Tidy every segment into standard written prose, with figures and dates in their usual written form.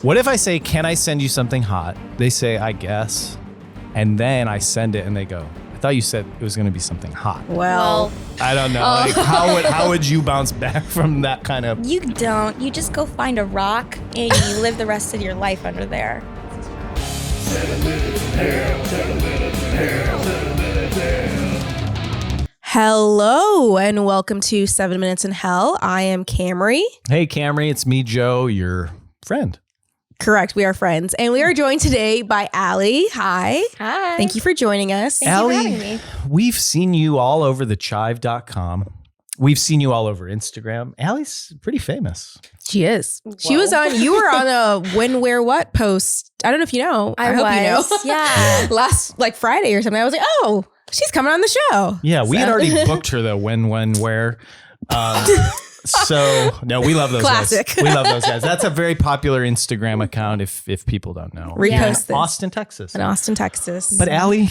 What if I say, can I send you something hot? They say, I guess. And then I send it and they go, I thought you said it was going to be something hot. Well, I don't know. Like, how would you bounce back from that kind of... you don't. You just go find a rock and you live the rest of your life under there. 7 minutes in hell, 7 minutes in hell, 7 minutes in hell. Hello and welcome to 7 Minutes in Hell. I am Camry. Hey, Camry, it's me, Joe, your friend. Correct, we are friends. And we are joined today by Allie. Hi. Hi. Thank you for joining us. Thank you for having me. We've seen you all over TheCHIVE.com. We've seen you all over Instagram. Allie's pretty famous. She is. She Whoa. was on, you were on a when, where, what post. I don't know if you know. I hope you know. Yeah. Last Friday or something. I was like, oh, she's coming on the show. Yeah, we had already booked her the when, where. So no, we love those Classic. guys. We love those guys. That's a very popular Instagram account if people don't know. Repost this. Austin, Texas. In Austin, Texas. But Allie,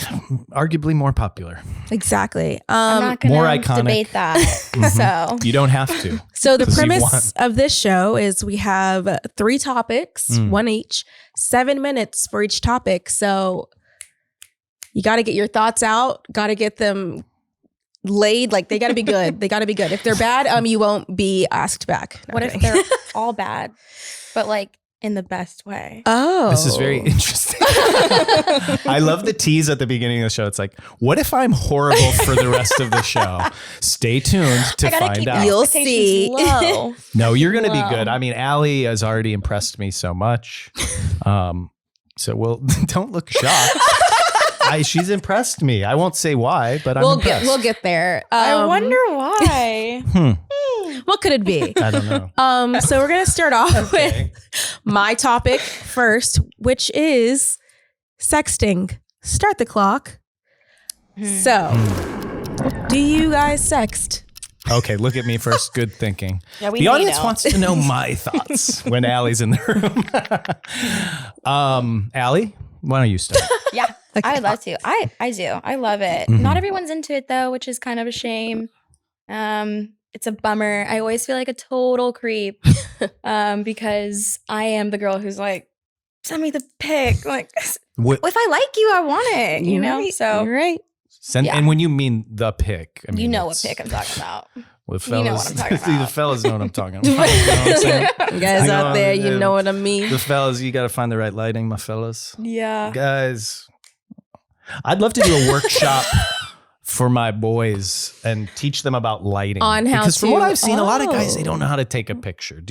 arguably more popular. Exactly. I'm not going more to iconic. debate that. So You don't have to. So the 'Cause you've premise of this show is we have 3 topics, one each, 7 minutes for each topic. So you got to get your thoughts out, got to get them laid. Like they got to be good. They got to be good. If they're bad, you won't be asked back. No, what I'm if kidding. they're all bad, but like in the best way? Oh, This is very interesting. I love the tease at the beginning of the show. It's like, what if I'm horrible for the rest of the show? Stay tuned to I gotta find keep out. You'll expectations see. low. No, you're going to be Wow. good. I mean, Allie has already impressed me so much. So we'll don't look shocked. She's impressed me. I won't say why, but I'm impressed. we'll get there. I wonder why. What could it be? I don't know. So we're gonna start off with my topic first, which is sexting. Start the clock. So, do you guys sext? Okay, look at me first. Good thinking. Yeah, we The know audience you wants to know my thoughts when Allie's in the room. Allie, why don't you start? Yeah, I would love to. I do. I love it. Mhm. Not everyone's into it though, which is kind of a shame. It's a bummer. I always feel like a total creep because I am the girl who's like, send me the pic. Like, What, if I like you, I want it. You know. Right. So You're right. send, Yeah. And when you mean the pic, I mean, you know what it's- pic I'm talking about. Well, the You know fellas, what I'm talking the about. fellas know what I'm talking about. You know what I'm saying? You guys I know, out there, you yeah. know what I mean. The fellas, you got to find the right lighting, my fellas. Yeah. Guys, I'd love to do a workshop for my boys and teach them about lighting. On how because from to- what I've seen, a lot of guys, Oh. they don't know how to take a picture.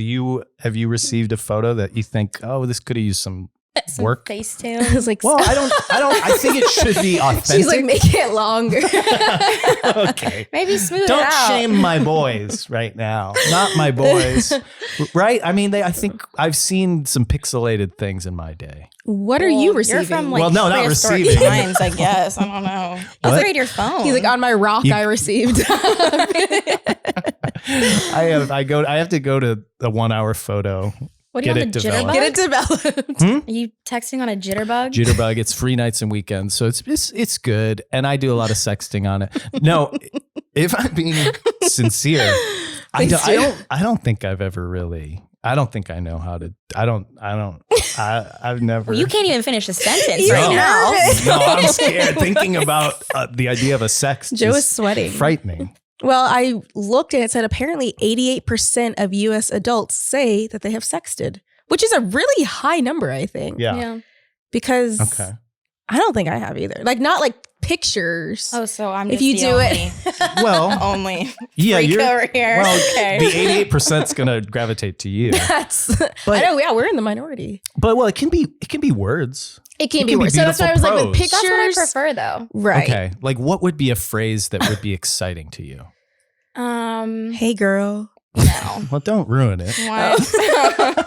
Have you received a photo that you think, oh, this could have used some Some work? Facetune. I was like, Well, I think it should be authentic. she's like, make it longer. Okay. Maybe smooth it Don't out. shame my boys right now. Not my boys. Right? I mean, I think I've seen some pixelated things in my day. What are you Well, receiving? You're from like Well, no, not prehistoric receiving. times, I guess. I don't know. What? Upgrade your phone. He's like, on my rock, You- I received. I have to go to the 1 hour photo. what do you get want, it the developed. jitterbug? Get it developed. Are you texting on a jitterbug? Jitterbug. It's free nights and weekends, so it's good, and I do a lot of sexting on it. No, if I'm being sincere, I don't think I've ever really. I don't think I know how to. I've never. Well, you can't even finish a sentence You're right now. nervous. No, I'm scared. Thinking about the idea of a sex. Joe is sweating. Frightening. Well, I looked and it said apparently 88% of US adults say that they have sexted, which is a really high number, I think. Yeah. Because Okay. I don't think I have either. Like, not like pictures. Oh, so I'm If just you the do only, it. Well, only yeah, freak you're. over here. Well, okay. the 88% is gonna gravitate to you. That's, I know, yeah, we're in the minority. But well, it can be words. It can It be can be worse. So that's why I was beautiful like, with prose. pictures. That's what I prefer, though. Right. Okay. Like what would be a phrase that would be exciting to you? Hey, girl. No. Well, don't ruin it. What?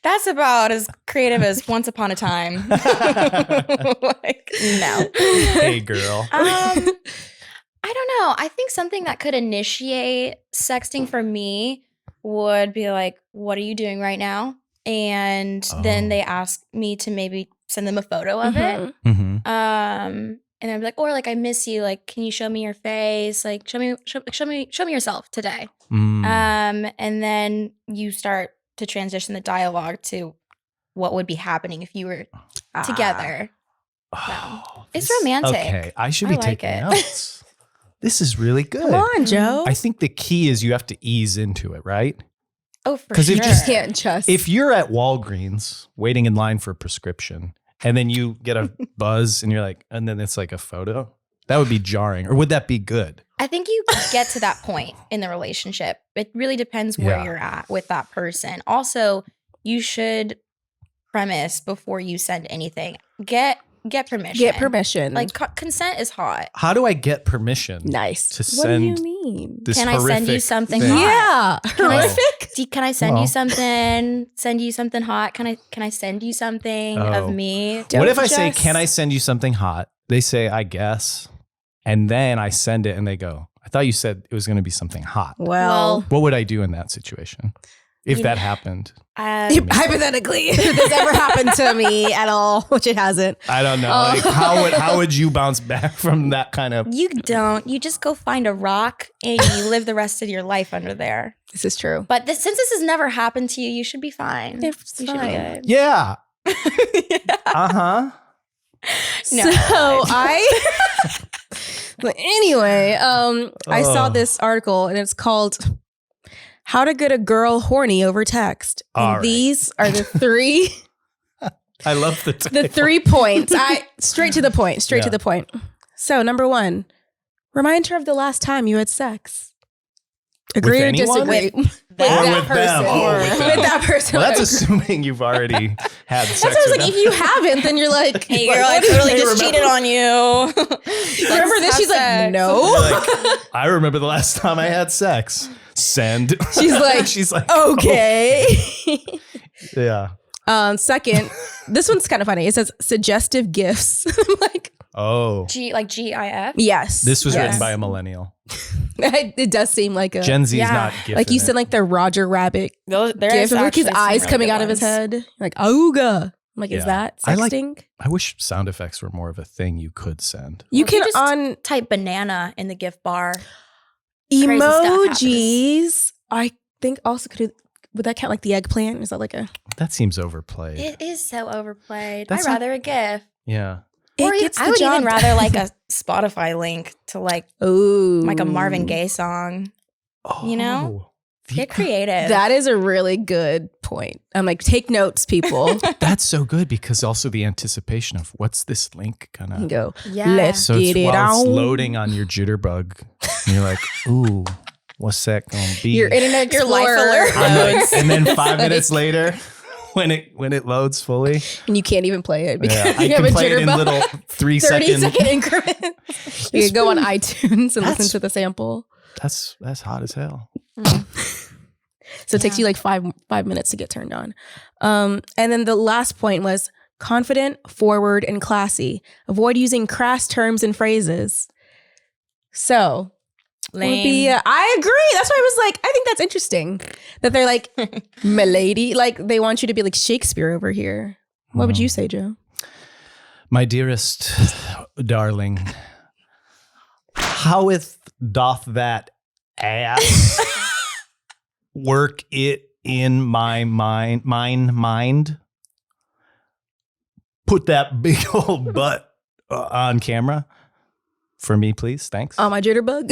That's about as creative as Once Upon a Time. Like, no. Hey, girl. I don't know. I think something that could initiate sexting for me would be like, what are you doing right now? And then Oh. they ask me to maybe send them a photo of it. Mm-hmm. And I'd be like, or like, I miss you. Like, can you show me your face? Like, show me yourself today. Mm. And then you start to transition the dialogue to what would be happening if you were together. Oh, It's romantic. Okay, I should I be like taking it. notes. This is really good. Come on, Joe. I think the key is you have to ease into it, right? Oh, for 'Cause sure. if You just can't just. If you're at Walgreens waiting in line for a prescription and then you get a buzz and you're like, and then it's like a photo, that would be jarring. Or would that be good? I think you get to that point in the relationship. It really depends where you're at with that person. Also, you should premise before you send anything. Get permission. Get permission. Like consent is hot. How do I get permission nice. to What do you send mean? this Can I send you horrific something thing? hot? Yeah. Can I- Horrific. Can I send Well. you something? Send you something hot? Can I send you something Oh. of me? What Don't if I say, just- can I send you something hot? They say, I guess. And then I send it and they go, I thought you said it was going to be something hot. Well, What would I do in that situation? If You that know- happened? hypothetically, if this ever happened to me at all, which it hasn't. I don't know. Oh. Like, how would you bounce back from that kind of? You don't. You just go find a rock and you live the rest of your life under there. This is true. But since this has never happened to you, you should be fine. It's You should be fine. good. Yeah. Uh-huh. No. So but anyway, I saw Oh. this article and it's called "How to Get a Girl Horny Over Text." And All right. these are the three I love the title. the 3 points. Straight to the point. Straight to Yeah. the point. So number 1, remind her of the last time you had sex. Agree or anyone? disagree? With that Or with them. Oh, with them. that person. Well, that's assuming you've already had sex. That's what I was with like, them. if you haven't, then you're like, Hey like, girl, I what do totally you just remember? cheated on you. Remember this? She's like, sex. no. You're like, I remember the last time I had sex. Send. She's like, she's like, okay. oh. Yeah. Second, this one's kind of funny. It says suggestive gifts. I'm like, Oh. GIF. yes. This was yes. written by a millennial. It does seem like a Gen Z is Yeah. not gifted. like you said, like the Roger Rabbit There gift, is of like his actually some eyes really coming good out of his ones. head, like "Auga." I'm like, is Yeah. that I like- sexting? I wish sound effects were more of a thing you could send. You Or if you can just on Type banana in the gift bar. Crazy stuff happens. emojis. I think also could. Would that count like the eggplant? Is that like a? That seems overplayed. It is so overplayed. That's I'd rather a GIF. yeah. Or It gets I the would even job rather done. like a Spotify link to like Ooh, a Marvin Gaye song. You know? Get creative. That is a really good point. I'm like, take notes, people. That's so good because also the anticipation of what's this link and gonna. go, Yeah. let's So get it's, it while it's on. loading on your jitterbug, and you're like, ooh, what's that gonna be? Your Internet Your life Explorer alert. I'm like- loads. and then 5 minutes later, when it loads fully, and you can't even play it because yeah, I you have can a play it in jitterbug. little 30 3-second. second increments. You can go on iTunes and listen That's- to the sample. That's hot as hell. So it takes you like five minutes to get turned on. And then the last point was confident, forward, and classy. Avoid using crass terms and phrases. So would be, Lame. I agree. That's why I was like, I think that's interesting that they're like, milady, like they want you to be like Shakespeare over here. What would you say, Joe? My dearest darling, howeth doth that ass work it in my mind? Put that big old butt on camera for me, please. Thanks. Oh, my jitterbug.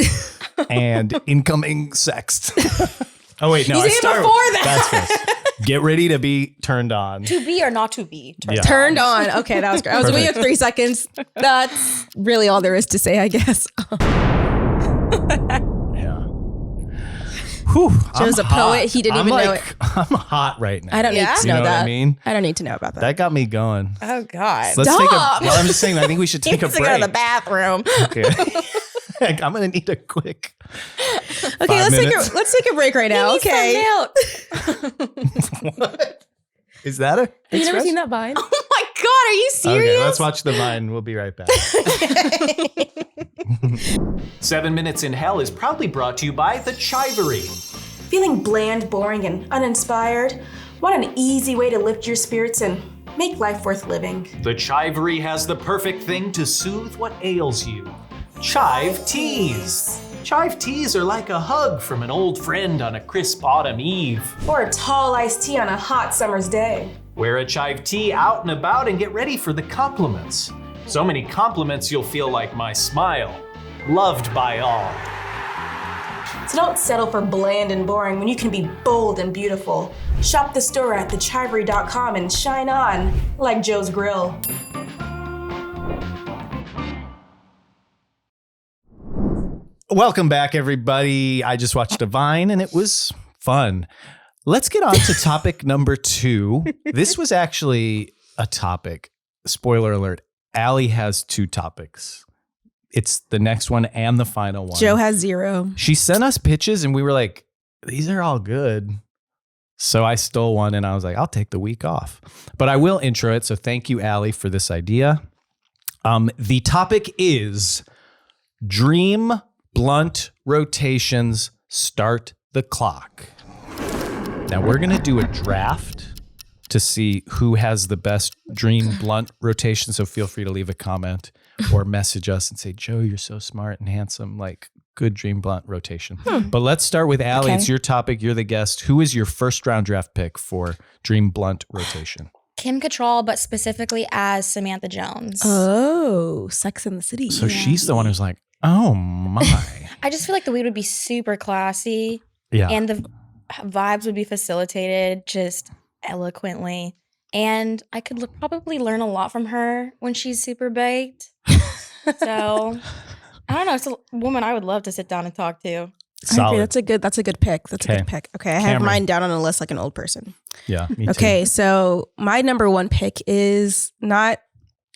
And incoming sext. Oh wait, no, You I said it started. before that. That's first. Get ready to be turned on. To be or not to be. Yeah. Turned on. Okay, that was great. I was waiting Perfect. 3 seconds. That's really all there is to say, I guess. Yeah. Whew, Joe's I'm a poet. hot. He didn't I'm even know like, I'm hot right now. I don't Yeah? need to You know know what that. I mean? I don't need to know about that. That got me going. Oh God. Let's take a. Stop. Well, I'm just saying. I think we should take a Needs to go to the break. bathroom. Okay. I'm gonna need a quick. Okay, 5 let's minutes. let's take a break right now. Need some Okay. milk. What? Is that a? Have you never express? seen that Vine? Oh my God, are you serious? Okay, let's watch the Vine. We'll be right back. 7 Minutes in Hell is proudly brought to you by TheCHIVE. Feeling bland, boring, and uninspired? Want an easy way to lift your spirits and make life worth living? TheCHIVE has the perfect thing to soothe what ails you. Chive Teas. Chive Teas are like a hug from an old friend on a crisp autumn eve. Or a tall iced tea on a hot summer's day? Wear a Chive tee out and about and get ready for the compliments. So many compliments you'll feel like my smile. Loved by all. So don't settle for bland and boring when you can be bold and beautiful. Shop the store at thechivery.com and shine on like Joe's Grill. Welcome back, everybody. I just watched a Vine and it was fun. Let's get on to topic number 2. This was actually a topic. Spoiler alert. Allie has 2 topics. It's the next one and the final one. Joe has 0. She sent us pitches and we were like, these are all good. So I stole one and I was like, I'll take the week off. But I will intro it. So thank you, Allie, for this idea. The topic is Dream Blunt Rotations. Start the clock. Now we're going to do a draft to see who has the best Dream Blunt rotation. So feel free to leave a comment or message us and say, Joe, you're so smart and handsome. Like, good Dream Blunt rotation. But let's start with Allie. Okay. It's your topic. You're the guest. Who is your first round draft pick for Dream Blunt rotation? Kim Cattrall, but specifically as Samantha Jones. Oh, Sex in the City. So she's the one who's like, oh my. I just feel like the weed would be super classy Yeah. and the vibes would be facilitated just eloquently. And I could probably learn a lot from her when she's super baked. So I don't know. It's a woman I would love to sit down and talk to. I agree. Solid. That's a good pick. That's a Okay. good pick. Okay, I have Cameron. mine down on a list like an old person. Yeah. Me too. Okay, so my number 1 pick is not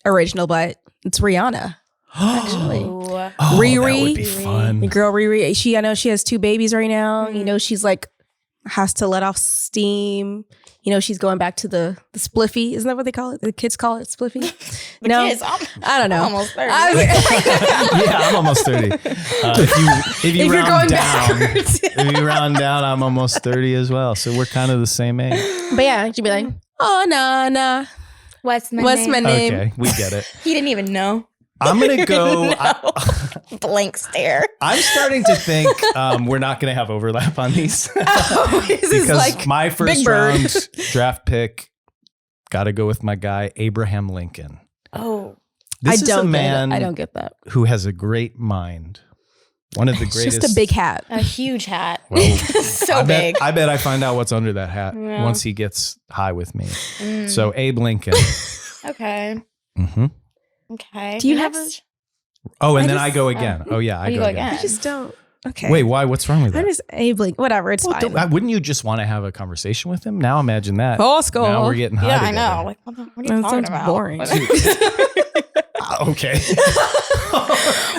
original, but it's Rihanna. Actually. Ooh. Oh, that would Riri. be fun. The girl Riri, I know she has 2 babies right now. You know, she's like has to let off steam. You know, she's going back to the spliffy. Isn't that what they call it? The kids call it spliffy. Kids, I don't know. I'm almost 30. Yeah, I'm almost if you If you're round going down, backwards. if you round down, I'm almost 30 as well. So we're kind of the same age. But yeah, she'd be like, oh, nah. What's my What's name? my name? Okay, we get it. He didn't even know. I'm gonna go. Blank stare. I'm starting to think we're not gonna have overlap on these This is because like my first Big Bird. round draft pick, gotta go with my guy Abraham Lincoln. Oh. This is a man I don't get that. who has a great mind. One of the It's greatest. just a big hat. A huge hat. Whoa. So I big. bet I find out what's under that hat Yeah. once he gets high with me. Mm. So Abe Lincoln. Okay. hmm Okay. Do you have Next. Oh, and I then just- I go again. Oh yeah, I you go go again. again. I just don't. Okay. Wait, why? What's wrong with I'm that? just Abe whatever. It's Well, fine. wouldn't you just want to have a conversation with him? Now imagine that. Oscar. Now we're getting high Yeah, I together. know. Like, what are you That talking sounds about? boring. Okay.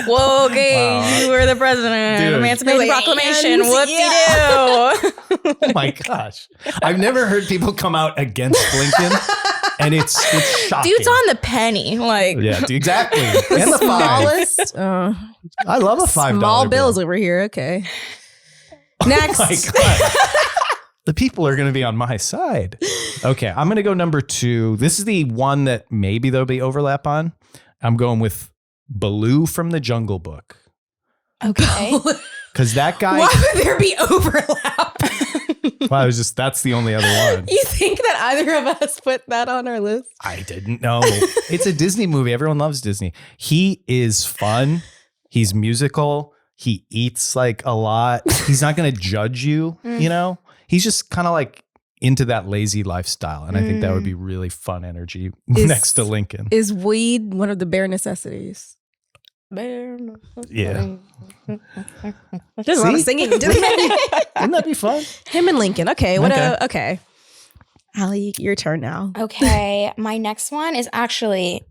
Whoa, okay. Wow. You were the president. Dude. Emancipation Proclamation. And- Whoop-de-doo. Oh my gosh. I've never heard people come out against Lincoln, and it's shocking. Dude's on the penny. Like, Yeah, exactly. And the five. Smallest. I love a $5 Small bill. bills over here. Okay. Next. Oh my God. The people are going to be on my side. Okay, I'm going to go number 2. This is the one that maybe there'll be overlap on. I'm going with Baloo from the Jungle Book. okay. Because that guy, Why would there be overlap? well, that's the only other one. You think that either of us put that on our list? I didn't know. It's a Disney movie. Everyone loves Disney. He is fun. He's musical. He eats like a lot. He's not going to judge you, you know? He's just kind of like into that lazy lifestyle. And I think that would be really fun energy next to Lincoln. Is weed one of the bare necessities? Yeah. There's a lot of See? singing. Wouldn't that be fun? Him and Lincoln. Okay. Okay. Okay. Allie, your turn now. Okay. My next one is actually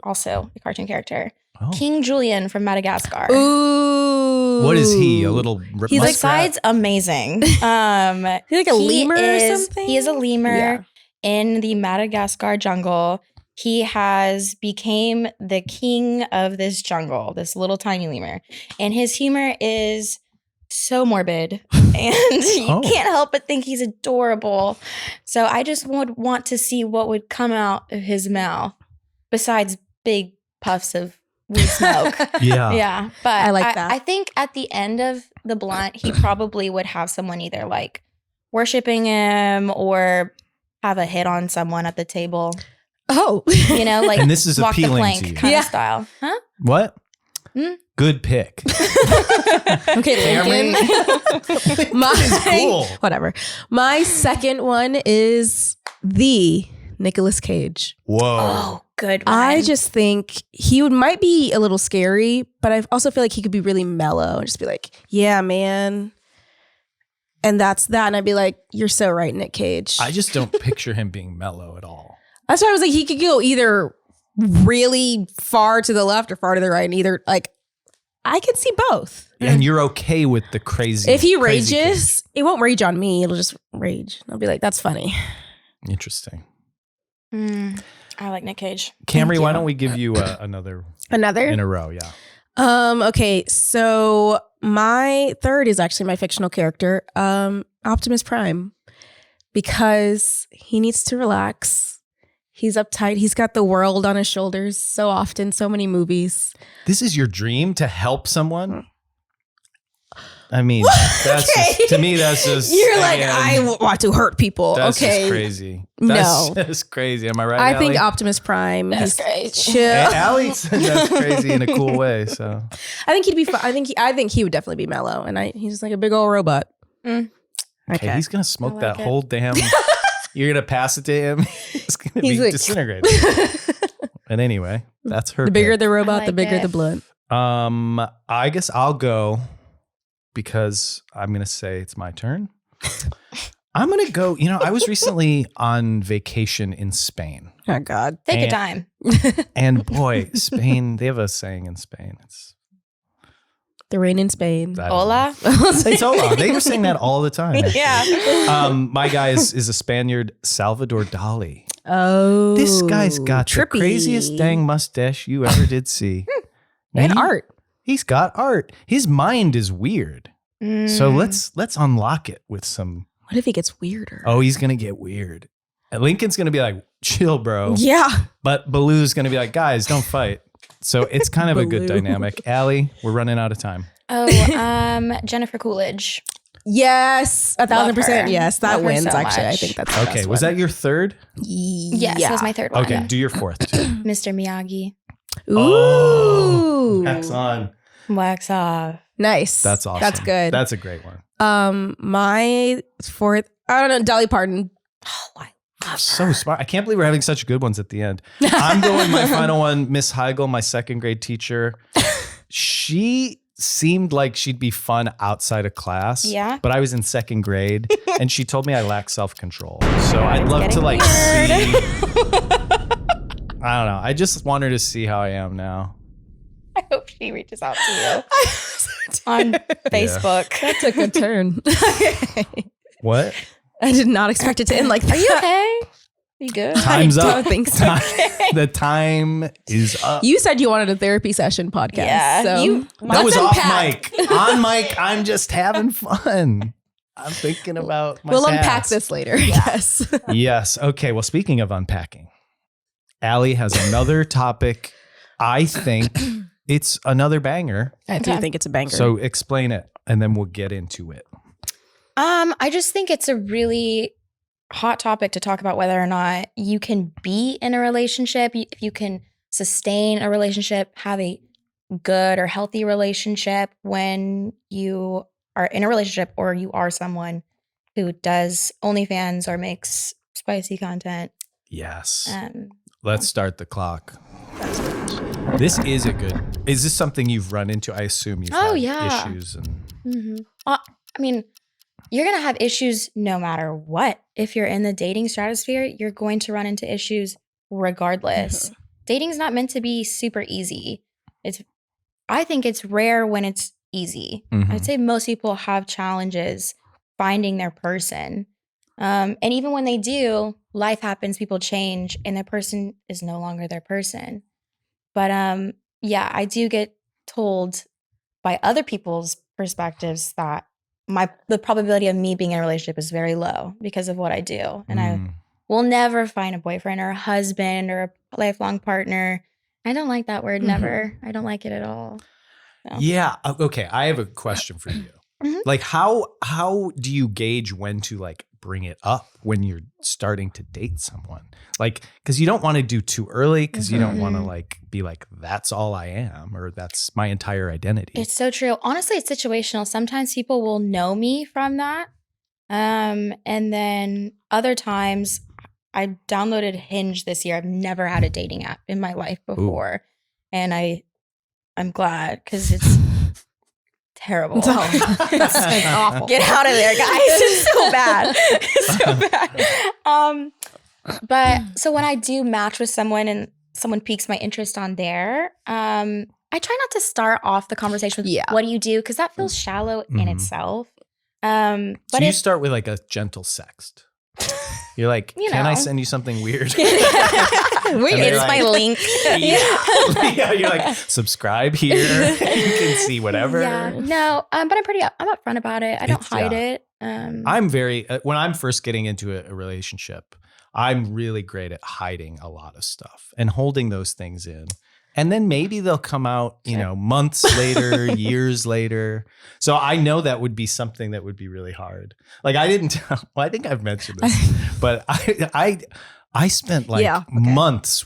also a cartoon character. Oh. King Julian from Madagascar. Ooh. What is he? A little He's muskrat? besides amazing. He's like a lemur or something? He is a lemur Yeah. in the Madagascar jungle. He has became the king of this jungle, this little tiny lemur. And his humor is so morbid. And you can't help but think he's adorable. So I just would want to see what would come out of his mouth besides big puffs of weed smoke. Yeah. Yeah, but I like that. I think at the end of the blunt, he probably would have someone either like worshiping him or have a hit on someone at the table. Oh, You know, like And this is walk the appealing plank to you. kind Yeah. of style. Huh? What? Good pick. okay, Lincoln. My cool. Whatever. My second one is the Nicolas Cage. Whoa. Oh, good one. I just think he might be a little scary, but I also feel like he could be really mellow and just be like, yeah, man. And that's that. And I'd be like, you're so right, Nick Cage. I just don't picture him being mellow at all. That's why I was like, he could go either really far to the left or far to the right. And either like, I can see both. And you're okay with the crazy. If he crazy rages, it won't rage on me. It'll just rage. I'll be like, that's funny. Cage. Interesting. I like Nick Cage. Camry, why don't we give you another Another? in a row? Yeah. Okay, so my third is actually my fictional character, Optimus Prime, because he needs to relax. He's uptight. He's got the world on his shoulders so often, so many movies. This is your dream to help someone? I mean, that's Okay. just, to me, that's just. You're like, man, I want to hurt people. That's okay. just crazy. That's No. just crazy. Am I right? I think Allie? Optimus Prime. That's he's great. chill. Allie said that's crazy in a cool way. So I think he'd be fun. I think he would definitely be mellow, and he's just like a big old robot. okay, he's gonna smoke I that like it. whole damn. You're gonna pass it to him. He's gonna He's be like- disintegrated. And anyway, that's her. The bigger pick. the robot, I the like bigger it. the blunt. I guess I'll go because I'm gonna say it's my turn. I'm gonna go. You know, I was recently on vacation in Spain, Oh God. Take your And- time. and boy, Spain. They have a saying in Spain. It's The rain in Spain. I don't know. Hola. It's hola. They were saying that all the time. actually. Yeah. My guy is a Spaniard, Salvador Dali. Oh, This guy's got trippy. the craziest dang mustache you ever did see. and he- art. He's got art. His mind is weird. So Mm. let's unlock it with some. What if he gets weirder? Oh, he's gonna get weird. And Lincoln's gonna be like, chill, bro. yeah. But Baloo's gonna be like, guys, don't fight. So it's kind of a good Baloo. dynamic. Allie, we're running out of time. Oh, Jennifer Coolidge. Yes, 1,000%. her. Yes, that Love her wins. so Actually, I much. think that's the Okay, best was one. that your third? Yes, that was my third one. Okay, do your fourth too. Mr. Miyagi. Ooh, Oh, Wax on. Wax off. nice. That's awesome. That's good. That's a great one. My fourth. I don't know. Dolly Parton. Oh, I You're love so her. smart. I can't believe we're having such good ones at the end. I'm going my final one, Miss Heigl, my second grade teacher. She seemed like she'd be fun outside of class. Yeah. But I was in second grade and she told me I lack self-control. So I'd love to getting like weird. see. I don't know. I just want her to see how I am now. I hope she reaches out to you on Facebook. That took a turn. What? I did not expect it to end like that. Are you okay? You good? Time's I up. don't think so. The time is up. You said you wanted a therapy session podcast. Yeah, so you- That was let's off unpack. mic. On mic, I'm just having fun. I'm thinking about my We'll past. unpack this later. Yes. Yes. Okay. Well, speaking of unpacking, Allie has another topic. I think it's another banger. I do Okay. think it's a banger. So explain it and then we'll get into it. I just think it's a really hot topic to talk about whether or not you can be in a relationship, if you can sustain a relationship, have a good or healthy relationship when you are in a relationship or you are someone who does OnlyFans or makes spicy content. Yes. Um, Let's start the clock. This is a good. Is this something you've run into? I assume you've Oh, had yeah. issues and I mean, you're going to have issues no matter what. If you're in the dating stratosphere, you're going to run into issues regardless. Dating's not meant to be super easy. I think it's rare when it's easy. Mhm. I'd say most people have challenges finding their person. And even when they do, life happens, people change, and their person is no longer their person. But yeah, I do get told by other people's perspectives that the probability of me being in a relationship is very low because of what I do. And I will never find a boyfriend or a husband or a lifelong partner. I don't like that word, never. I don't like it at all. So. Yeah. Okay. I have a question for you. Mhm. Like, how do you gauge when to like bring it up when you're starting to date someone. Like, because you don't want to do too early, because you don't want to like be like, that's all I am, or that's my entire identity. It's so true. Honestly, it's situational. Sometimes people will know me from that. And then other times I downloaded Hinge this year. I've never had a dating app in my life before. And I'm glad, because it's terrible. It's awful. Get out of there, guys. It's so bad. It's so bad. But so when I do match with someone and someone piques my interest on there, I try not to start off the conversation with what do you do? Because that feels shallow in itself. So but you start with like a gentle sext. You're like, can I send you something weird? It's like, my link. Yeah, you're like, subscribe here. You can see whatever. Yeah, no, but I'm upfront about it. I don't hide it. I'm very, when I'm first getting into a relationship, I'm really great at hiding a lot of stuff and holding those things in. And then maybe they'll come out, months later, years later. So I know that would be something that would be really hard. Like I didn't tell, well, I think I've mentioned this, but I spent months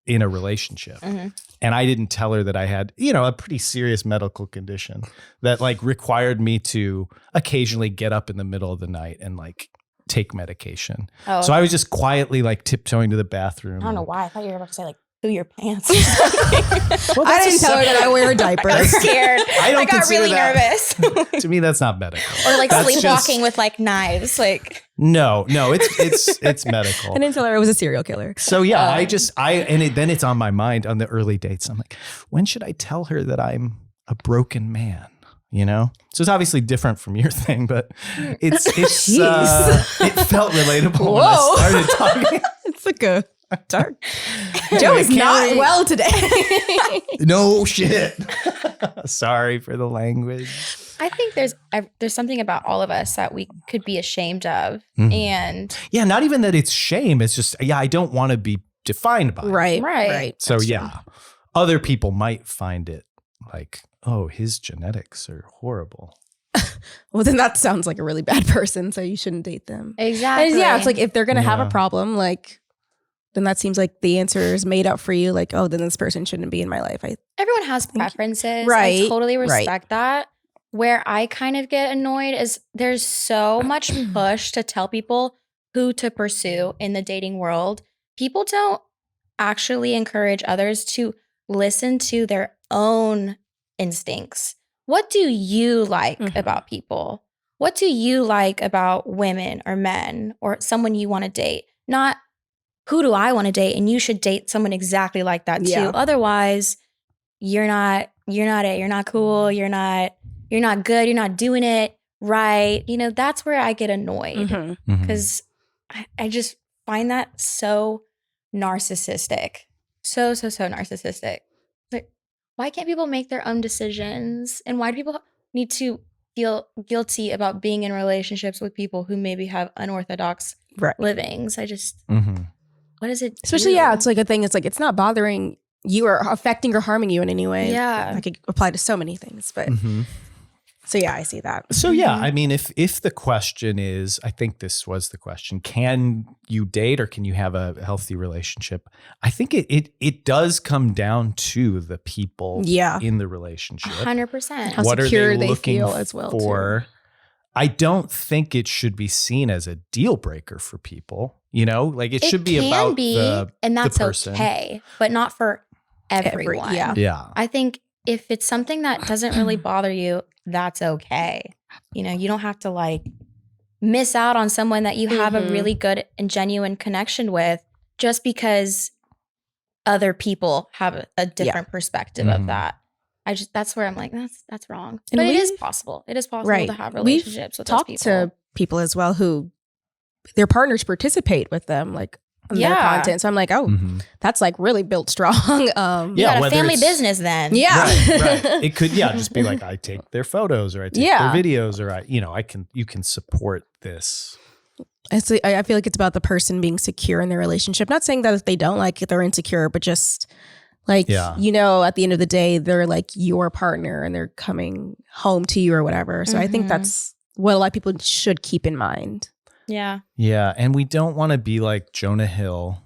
in a relationship, and I didn't tell her that I had, a pretty serious medical condition that like required me to occasionally get up in the middle of the night and like take medication. Oh. So I was just quietly like tiptoeing to the bathroom. I don't know why. I thought you were about to say like, through your pants. Well, I didn't tell her that I wear a diaper. I got scared. I got really nervous. To me, that's not medical. Or like sleepwalking with like knives. Like no, it's medical. I didn't tell her I was a serial killer. So yeah, then it's on my mind on the early dates. I'm like, when should I tell her that I'm a broken man? So it's obviously different from your thing, but it felt relatable when I started talking. It's like a dark. Joe is not well today. No shit. Sorry for the language. I think there's something about all of us that we could be ashamed of, and not even that it's shame. It's just I don't want to be defined by it. Right. So other people might find it like, oh, his genetics are horrible. Well, then that sounds like a really bad person, so you shouldn't date them. Exactly. And it's like if they're gonna have a problem, like. Then that seems like the answer is made up for you. Like, oh, then this person shouldn't be in my life. Everyone has preferences. Right. I totally respect that. Where I kind of get annoyed is there's so much push to tell people who to pursue in the dating world. People don't actually encourage others to listen to their own instincts. What do you like about people? What do you like about women or men or someone you want to date? Not who do I want to date? And you should date someone exactly like that too. Yeah. Otherwise, you're not it. You're not cool. You're not good. You're not doing it right. That's where I get annoyed because I just find that so narcissistic. So narcissistic. Like, why can't people make their own decisions? And why do people need to feel guilty about being in relationships with people who maybe have unorthodox livings? I just... What is it? Especially, it's like a thing. It's like, it's not bothering you or affecting or harming you in any way. Yeah. I could apply to so many things, but so I see that. So I mean, if the question is, I think this was the question, can you date or can you have a healthy relationship? I think it does come down to the people in the relationship. 100%. How secure they feel as well too. I don't think it should be seen as a deal breaker for people. Like it should be about and that's the person. Okay, but not for everyone. Yeah. I think if it's something that doesn't really bother you, that's okay. You don't have to like miss out on someone that you have a really good and genuine connection with just because other people have a different perspective of that. That's where I'm like, that's wrong. And but it is possible. It is possible to have relationships with those people. Talk to people as well who their partners participate with them, like on their content. So I'm like, that's like really built strong. You got a family business then. Yeah. Right. It could, just be like, I take their photos or I take their videos or you can support this. I feel like it's about the person being secure in their relationship. Not saying that if they don't like it, they're insecure, but just like, at the end of the day, they're like your partner and they're coming home to you or whatever. So I think that's what a lot of people should keep in mind. Yeah. Yeah. And we don't want to be like Jonah Hill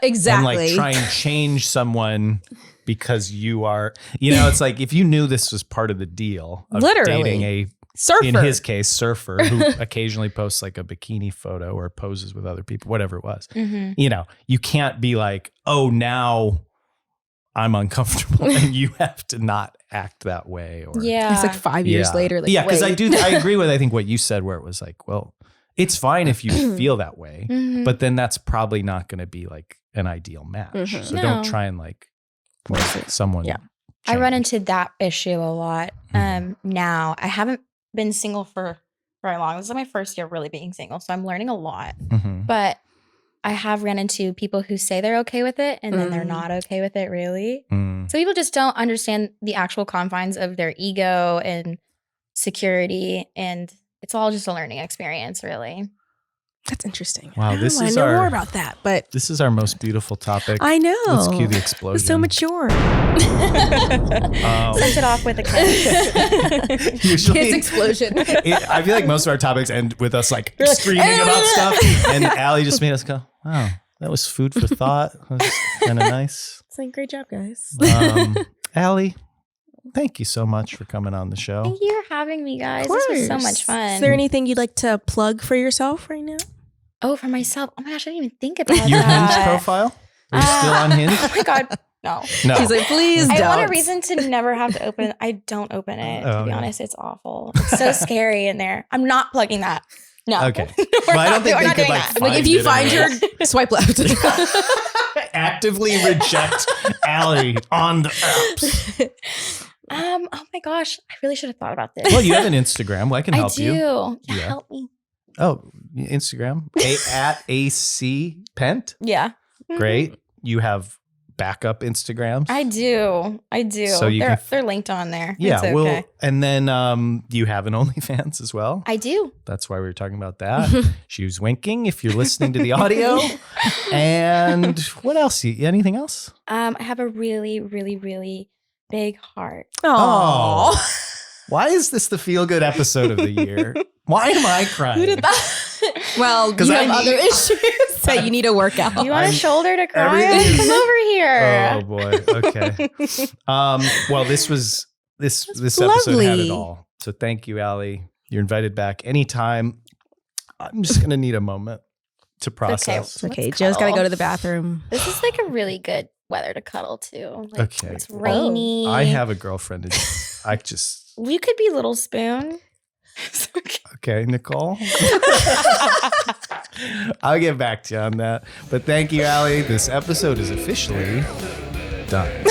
Exactly. and like try and change someone because you are, it's like if you knew this was part of the deal of Literally. dating a, Surfer. in his case, surfer who occasionally posts like a bikini photo or poses with other people, whatever it was, you can't be like, oh, now I'm uncomfortable and you have to not act that way. Or It's like 5 years later. Like, because wait. I agree with, I think what you said where it was like, well, it's fine if you feel that way, but then that's probably not going to be like an ideal match. So don't try and like make someone. Yeah. I run into that issue a lot. Now I haven't been single for very long. This is my first year really being single, so I'm learning a lot. But I have ran into people who say they're okay with it and then they're not okay with it really. So people just don't understand the actual confines of their ego and security, and it's all just a learning experience really. That's interesting. Wow, I this want is to know our- more about that, but This is our most beautiful topic. I know. Let's cue the explosion. It's so mature. Sent it off with a kiss. Usually, Kids explosion. I feel like most of our topics end with us like screaming about stuff, and Allie just made us go, "Wow, that was food for thought. That was kind of nice." It's like, great job, guys. Allie, thank you so much for coming on the show. Thank you for having me, guys. This was so much fun. Is there anything you'd like to plug for yourself right now? Oh, for myself. Oh my gosh, I didn't even think about Your that. Hinge profile? Are you still on Hinge? Oh my God, no. No. He's like, please I don't. want a reason to never have to open it. I don't open it, to be honest. It's awful. It's so scary in there. I'm not plugging that. No. Okay. We're But I don't not- think we're they not could doing like that. Like, if you find your your swipe left. actively reject Allie on the apps. Oh my gosh, I really should have thought about this. Well, you have an Instagram. Well, I can I help do. you. Yeah, Yeah. help me. Oh, Instagram at AC Pent. Yeah. Great. You have backup Instagrams. I do. So you they're, can they're linked on there. yeah. It's okay. Well, and then you have an OnlyFans as well. I do. That's why we were talking about that. She was winking if you're listening to the audio. And what else? Anything else? I have a really, really, really big heart. Oh. Why is this the feel good episode of the year? Why am I crying? Who did that? Well, 'Cause you I have other need- issues that you need to work out. You want a shoulder to cry everything on? is- Come over here. Oh boy. Okay. Well, this episode had lovely. it all. So thank you, Allie. You're invited back anytime. I'm just gonna need a moment to process. It's okay. Let's Joe's got to cuddle. go to the bathroom. This is like a really good weather to cuddle too. Like, Okay. It's rainy. I have a girlfriend. And I just You could be Little Spoon. okay, Nicole. I'll get back to you on that. But thank you, Allie. This episode is officially done.